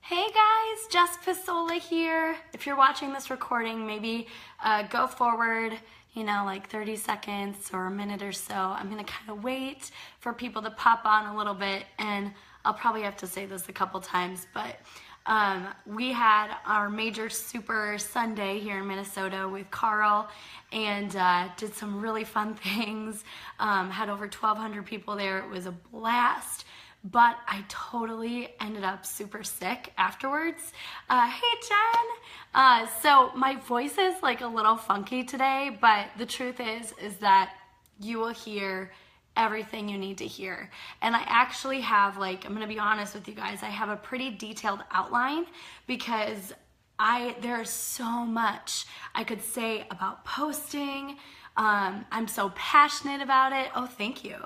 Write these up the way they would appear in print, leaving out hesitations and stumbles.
Hey guys, Jess Pesola here. If you're watching this recording, maybe go forward, like 30 seconds or a minute or so. I'm gonna kind of wait for people to pop on a little bit, and I'll probably have to say this a couple times, but we had our major Super Sunday here in Minnesota with Carl and did some really fun things. Had over 1,200 people there. It was a blast. But I totally ended up super sick afterwards. Hey Jen! So my voice is like a little funky today, but the truth is that you will hear everything you need to hear. And I actually have I'm gonna be honest with you guys, I have a pretty detailed outline because there's so much I could say about posting. I'm so passionate about it. Oh, thank you.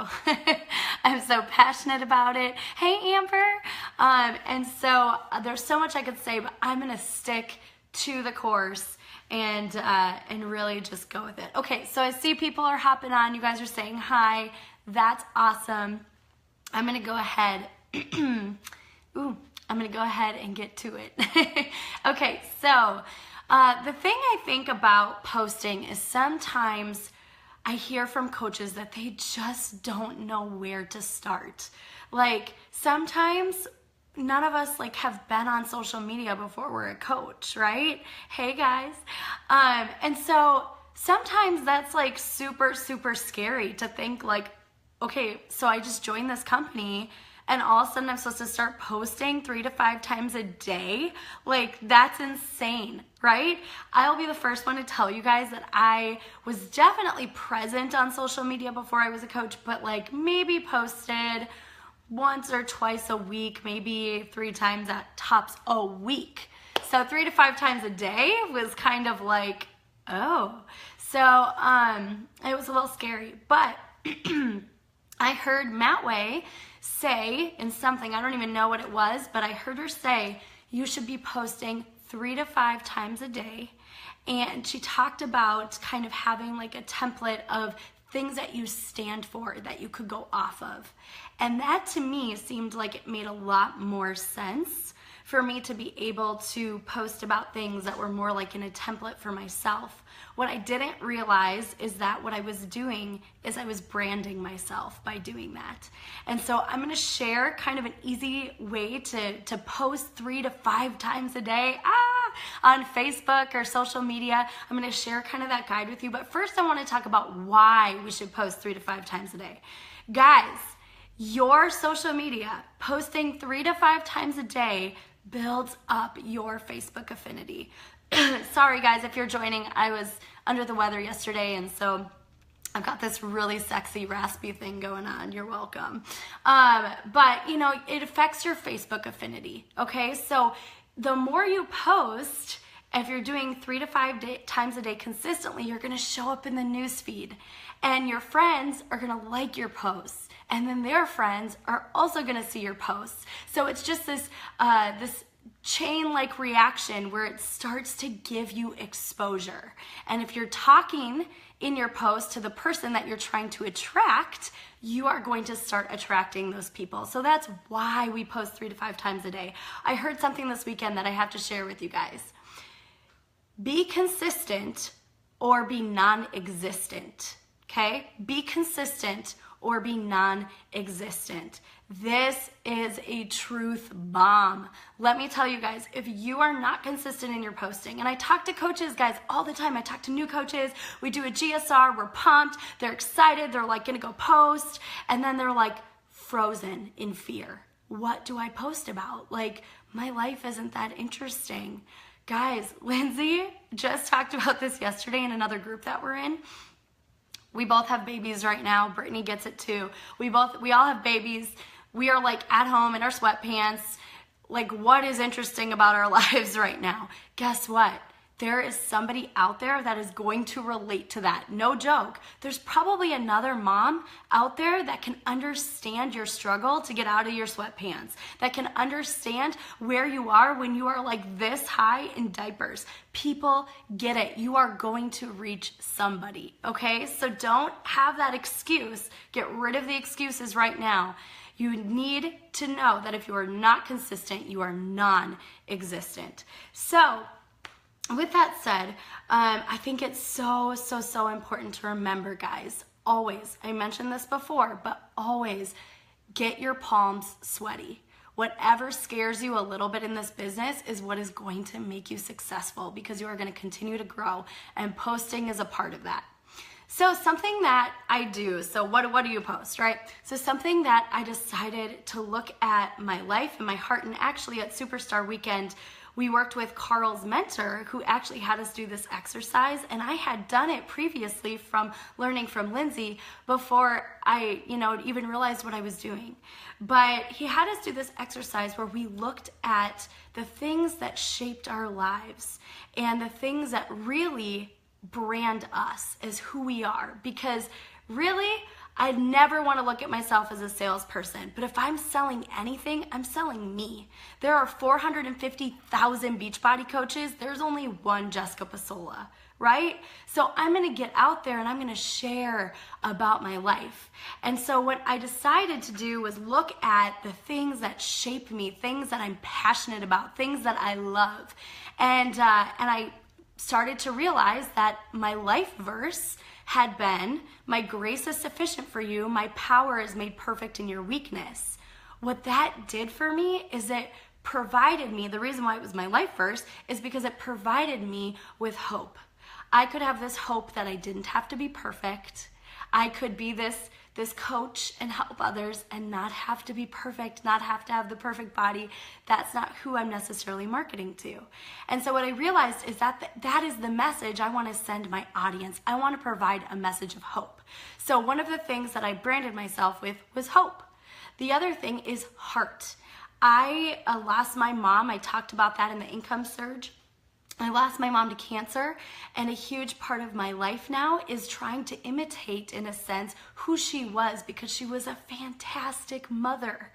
I'm so passionate about it. Hey, Amber. And so there's so much I could say, but I'm gonna stick to the course and really just go with it. Okay, so I see people are hopping on. You guys are saying hi. That's awesome. I'm gonna go ahead. I'm gonna go ahead and get to it. Okay, so the thing I think about posting is sometimes I hear from coaches that they just don't know where to start. Sometimes none of us have been on social media before we're a coach, right? Hey guys. And so sometimes that's super, super scary to think okay, so I just joined this company and all of a sudden I'm supposed to start posting 3 to 5 times a day. That's insane, right? I'll be the first one to tell you guys that I was definitely present on social media before I was a coach, but maybe posted once or twice a week, maybe 3 times at tops a week. So 3 to 5 times a day was kind of oh. So it was a little scary, but I heard Matt Way say in something, I don't even know what it was, but I heard her say, you should be posting 3 to 5 times a day. And she talked about kind of having a template of things that you stand for that you could go off of. And that to me seemed like it made a lot more sense for me to be able to post about things that were more in a template for myself. What I didn't realize is that what I was doing is I was branding myself by doing that. And so I'm gonna share kind of an easy way to post 3 to 5 times a day on Facebook or social media. I'm gonna share kind of that guide with you, but first I wanna talk about why we should post 3 to 5 times a day. Guys, your social media, posting 3 to 5 times a day builds up your Facebook affinity. Sorry guys, if you're joining, I was under the weather yesterday, and so I've got this really sexy raspy thing going on. You're welcome. But it affects your Facebook affinity, okay? So the more you post, if you're doing 3 to 5 times a day consistently, you're gonna show up in the news feed, and your friends are gonna like your posts, and then their friends are also gonna see your posts. So it's just this chain-like reaction where it starts to give you exposure. And if you're talking in your post to the person that you're trying to attract, you are going to start attracting those people. So that's why we post 3 to 5 times a day. I heard something this weekend that I have to share with you guys. Be consistent or be non-existent, okay? Be consistent or be non-existent. This is a truth bomb. Let me tell you guys, if you are not consistent in your posting, and I talk to coaches, guys, all the time. I talk to new coaches. We do a GSR, we're pumped, they're excited, they're gonna go post, and then they're frozen in fear. What do I post about? My life isn't that interesting. Guys, Lindsay just talked about this yesterday in another group that we're in. We both have babies right now. Brittany gets it too. We all have babies. We are at home in our sweatpants. What is interesting about our lives right now? Guess what? There is somebody out there that is going to relate to that. No joke. There's probably another mom out there that can understand your struggle to get out of your sweatpants, that can understand where you are when you are this high in diapers. People get it. You are going to reach somebody, okay? So don't have that excuse. Get rid of the excuses right now. You need to know that if you are not consistent, you are non-existent. So with that said, I think it's so important to remember, guys, always, I mentioned this before, but always get your palms sweaty. Whatever scares you a little bit in this business is what is going to make you successful, because you are going to continue to grow, and posting is a part of that. So something that I do, so what do you post, right? So something that I decided to look at my life and my heart, and actually at Superstar Weekend, we worked with Carl's mentor who actually had us do this exercise, and I had done it previously from learning from Lindsay before I, even realized what I was doing. But he had us do this exercise where we looked at the things that shaped our lives and the things that really brand us as who we are. Because really, I never want to look at myself as a salesperson, but if I'm selling anything, I'm selling me. There are 450,000 Beachbody coaches. There's only one Jessica Pesola, right? So I'm going to get out there and I'm going to share about my life. And so what I decided to do was look at the things that shape me, things that I'm passionate about, things that I love. And I started to realize that my life verse had been, my grace is sufficient for you, my power is made perfect in your weakness. What that did for me is it provided me, the reason why it was my life verse is because it provided me with hope. I could have this hope that I didn't have to be perfect. I could be this coach and help others and not have to be perfect, not have to have the perfect body. That's not who I'm necessarily marketing to. And so what I realized is that is the message I want to send my audience. I want to provide a message of hope. So one of the things that I branded myself with was hope. The other thing is heart. I lost my mom. I talked about that in the income surge. I lost my mom to cancer, and a huge part of my life now is trying to imitate, in a sense, who she was, because she was a fantastic mother.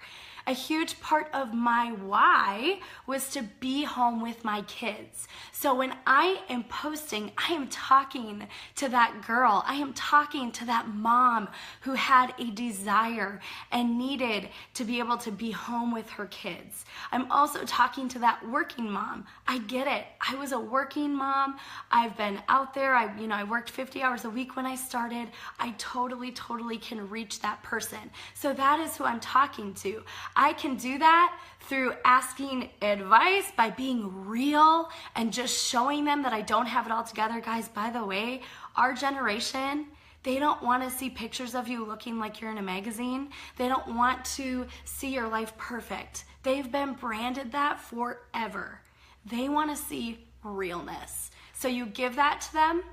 A huge part of my why was to be home with my kids. So when I am posting, I am talking to that girl. I am talking to that mom who had a desire and needed to be able to be home with her kids. I'm also talking to that working mom. I get it. I was a working mom. I've been out there. I worked 50 hours a week when I started. I totally can reach that person. So that is who I'm talking to. I can do that through asking advice, by being real and just showing them that I don't have it all together. Guys, by the way, our generation, they don't want to see pictures of you looking like you're in a magazine. They don't want to see your life perfect. They've been branded that forever. They want to see realness. So you give that to them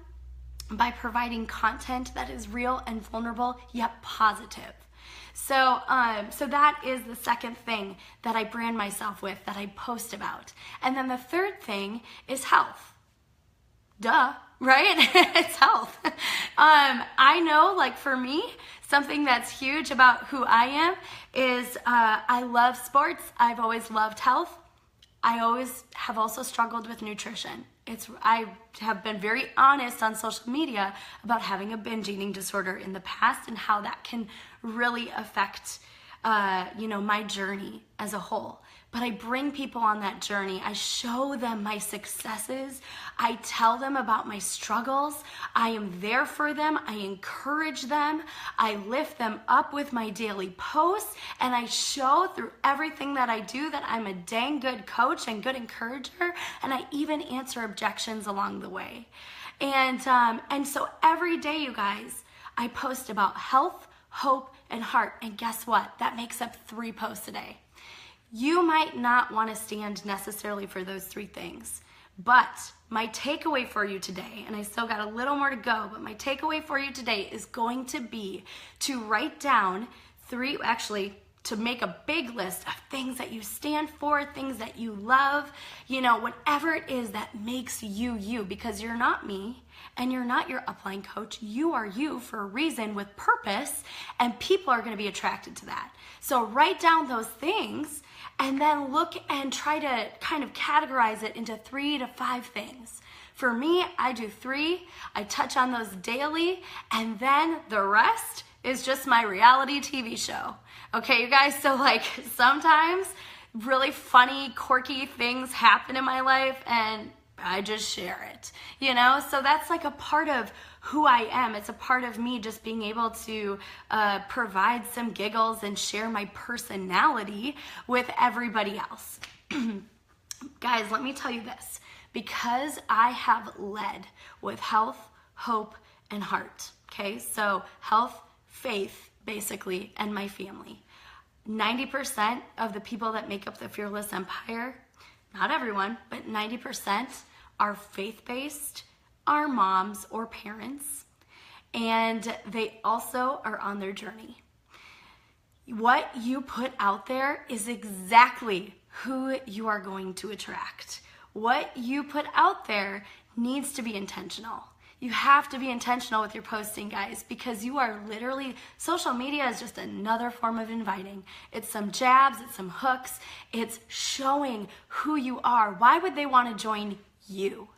by providing content that is real and vulnerable, yet positive. So that is the second thing that I brand myself with, that I post about. And then the third thing is health. Duh, right? It's health. I know, like for me, something that's huge about who I am is I love sports. I've always loved health. I always have also struggled with nutrition. I have been very honest on social media about having a binge eating disorder in the past and how that can really affect, my journey as a whole. But I bring people on that journey. I show them my successes. I tell them about my struggles. I am there for them. I encourage them. I lift them up with my daily posts. And I show through everything that I do that I'm a dang good coach and good encourager. And I even answer objections along the way. And so every day, you guys, I post about health, hope, and heart. And guess what? That makes up 3 posts a day. You might not want to stand necessarily for those 3 things, but my takeaway for you today, and I still got a little more to go, but my takeaway for you today is going to be to write down 3, to make a big list of things that you stand for, things that you love, whatever it is that makes you you, because you're not me and you're not your upline coach. You are you for a reason with purpose, and people are going to be attracted to that. So write down those things and then look and try to kind of categorize it into 3 to 5 things. For me, I do 3. I touch on those daily, and then the rest is just my reality TV show. Okay, you guys? So like sometimes really funny, quirky things happen in my life and I just share it, you know? So that's like a part of who I am. It's a part of me just being able to provide some giggles and share my personality with everybody else. Guys, let me tell you this. Because I have led with health, hope, and heart, okay? So health, faith, basically, and my family. 90% of the people that make up the Fearless Empire, not everyone, but 90% are faith-based, are moms or parents, and they also are on their journey. What you put out there is exactly who you are going to attract. What you put out there needs to be intentional. You have to be intentional with your posting, guys, because you are literally, social media is just another form of inviting. It's some jabs, it's some hooks, it's showing who you are. Why would they want to join you?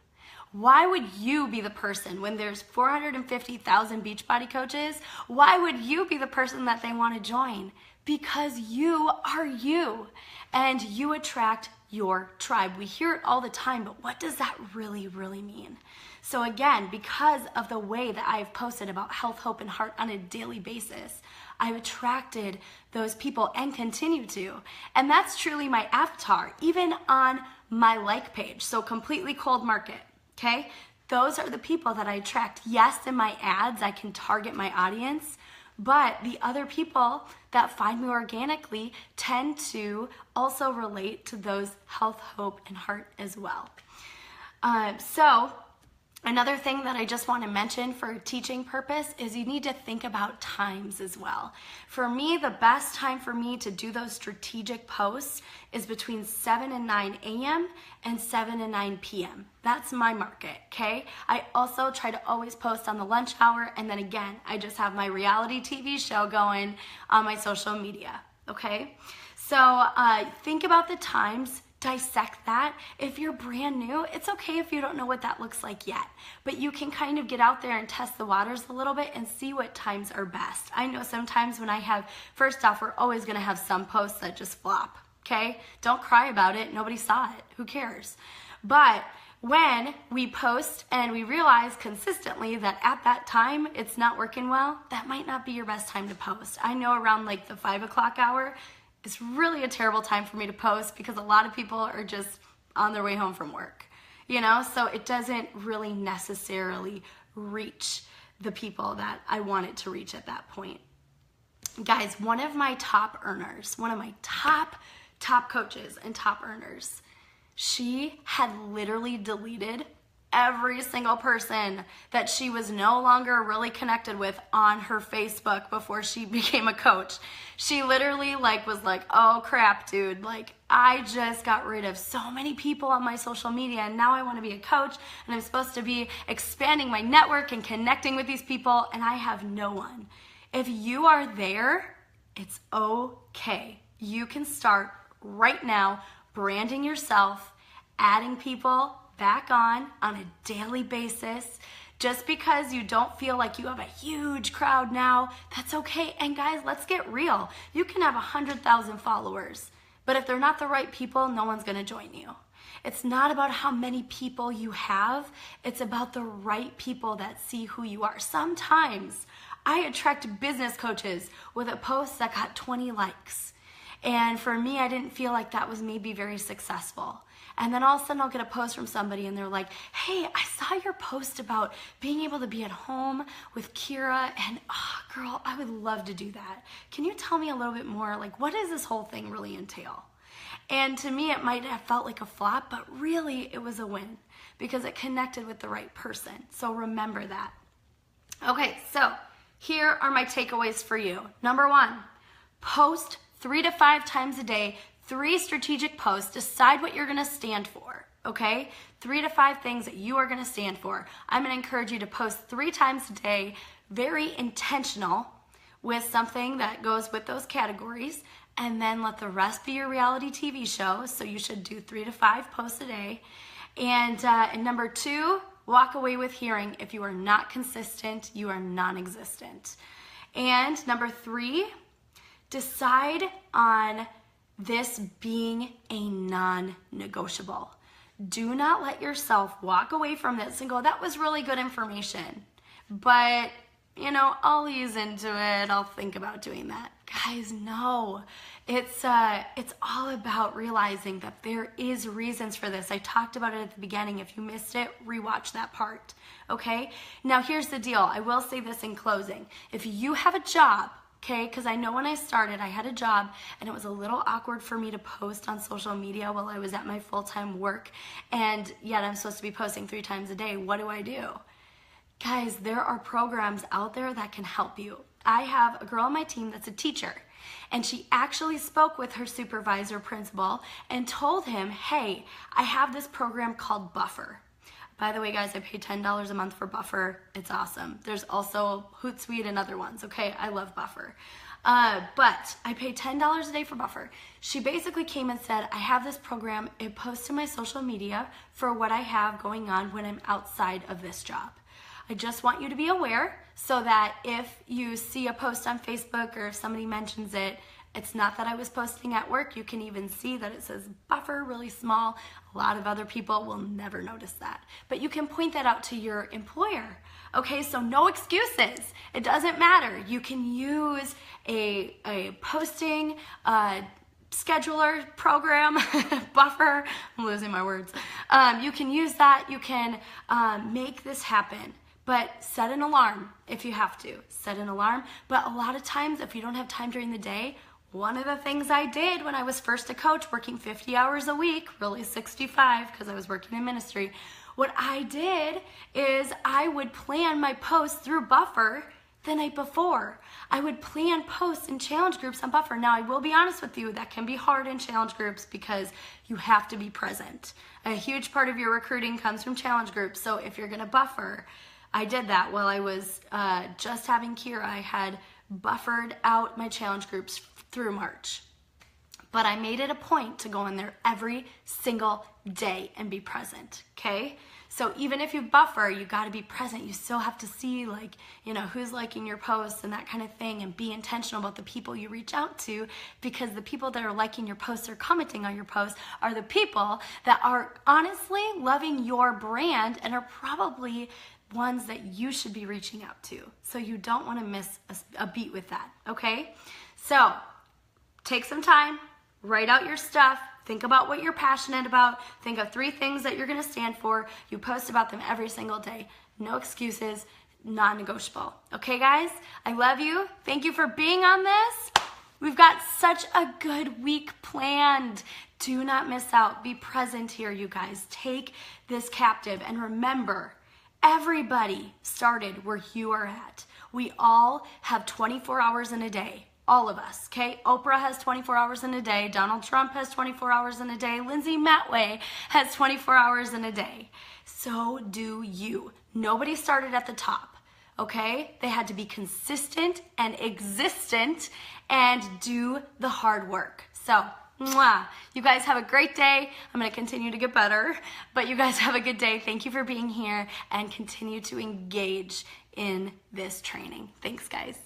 Why would you be the person when there's 450,000 Beachbody coaches? Why would you be the person that they want to join? Because you are you and you attract your tribe. We hear it all the time, but what does that really mean? So again, because of the way that I've posted about health, hope, and heart on a daily basis, I've attracted those people and continue to. And that's truly my avatar, even on my like page. So completely cold market, okay? Those are the people that I attract. Yes, in my ads, I can target my audience, but the other people that find me organically tend to also relate to those health, hope, and heart as well. So another thing that I just want to mention for a teaching purpose is you need to think about times as well. For me, the best time for me to do those strategic posts is between 7 and 9 a.m. and 7 and 9 p.m. That's my market, okay? I also try to always post on the lunch hour, and then again, I just have my reality TV show going on my social media, okay? So think about the times, dissect that. If you're brand new, it's okay if you don't know what that looks like yet, but you can kind of get out there and test the waters a little bit and see what times are best. I know sometimes when I have, first off, we're always gonna have some posts that just flop, okay? Don't cry about it, nobody saw it, who cares? But when we post and we realize consistently that at that time it's not working well, that might not be your best time to post. I know around like the 5 o'clock hour, it's really a terrible time for me to post because a lot of people are just on their way home from work, you know? So it doesn't really necessarily reach the people that I want it to reach at that point. Guys, one of my top earners, one of my top coaches and top earners, she had literally deleted every single person that she was no longer really connected with on her Facebook before she became a coach. She literally was like, oh crap, dude, like I just got rid of so many people on my social media and now I want to be a coach and I'm supposed to be expanding my network and connecting with these people and I have no one. If you are there, it's okay. You can start right now branding yourself, adding people back on a daily basis. Just because you don't feel like you have a huge crowd now, that's okay. And guys, let's get real. You can have 100,000 followers, but if they're not the right people, no one's gonna join you. It's not about how many people you have, it's about the right people that see who you are. Sometimes I attract business coaches with a post that got 20 likes. And for me, I didn't feel like that was maybe very successful. And then all of a sudden I'll get a post from somebody and they're like, hey, I saw your post about being able to be at home with Kira and girl, I would love to do that. Can you tell me a little bit more? Like, what does this whole thing really entail? And to me, it might have felt like a flop, but really it was a win because it connected with the right person. So remember that. Okay, so here are my takeaways for you. Number 1, post 3 to 5 times a day, 3 strategic posts. Decide what you're gonna stand for, okay? 3 to 5 things that you are gonna stand for. I'm gonna encourage you to post 3 times a day, very intentional with something that goes with those categories, and then let the rest be your reality TV show. So you should do 3 to 5 posts a day. And number 2, walk away with hearing if you are not consistent, you are non-existent. And number 3, decide on this being a non-negotiable. Do not let yourself walk away from this and go, that was really good information, but I'll ease into it. I'll think about doing that. Guys, no. It's all about realizing that there is reasons for this. I talked about it at the beginning. If you missed it, rewatch that part, okay? Now, here's the deal. I will say this in closing. If you have a job, okay, because I know when I started, I had a job, and it was a little awkward for me to post on social media while I was at my full-time work, and yet I'm supposed to be posting 3 times a day. What do? Guys, there are programs out there that can help you. I have a girl on my team that's a teacher, and she actually spoke with her supervisor principal and told him, hey, I have this program called Buffer. By the way, guys, I pay $10 a month for Buffer. It's awesome. There's also Hootsuite and other ones, okay? I love Buffer. But I pay $10 a day for Buffer. She basically came and said, I have this program. It posts to my social media for what I have going on when I'm outside of this job. I just want you to be aware so that if you see a post on Facebook or if somebody mentions it, it's not that I was posting at work. You can even see that it says Buffer really small. A lot of other people will never notice that. But you can point that out to your employer. Okay, so no excuses. It doesn't matter. You can use a posting scheduler program, Buffer. I'm losing my words. You can use that. You can make this happen. But set an alarm if you have to. Set an alarm. But a lot of times, if you don't have time during the day, one of the things I did when I was first a coach, working 50 hours a week, really 65 because I was working in ministry, what I did is I would plan my posts through Buffer the night before. I would plan posts in challenge groups on Buffer. Now, I will be honest with you, that can be hard in challenge groups because you have to be present. A huge part of your recruiting comes from challenge groups. So if you're going to Buffer, I did that while I was just having Kira. I had buffered out my challenge groups through March. But I made it a point to go in there every single day and be present, okay? So even if you buffer, you got to be present. You still have to see, who's liking your posts and that kind of thing, and be intentional about the people you reach out to, because the people that are liking your posts or commenting on your posts are the people that are honestly loving your brand and are probably ones that you should be reaching out to. So you don't want to miss a beat with that, okay? So take some time, write out your stuff, think about what you're passionate about, think of 3 things that you're going to stand for. You post about them every single day. No excuses, non-negotiable. Okay, guys? I love you. Thank you for being on this. We've got such a good week planned. Do not miss out. Be present here, you guys. Take this captive, and remember, everybody started where you are at. We all have 24 hours in a day. All of us, okay? Oprah has 24 hours in a day. Donald Trump has 24 hours in a day. Lindsay Matway has 24 hours in a day. So do you. Nobody started at the top, okay? They had to be consistent and existent and do the hard work. So, mwah. You guys have a great day. I'm going to continue to get better, but you guys have a good day. Thank you for being here, and continue to engage in this training. Thanks, guys.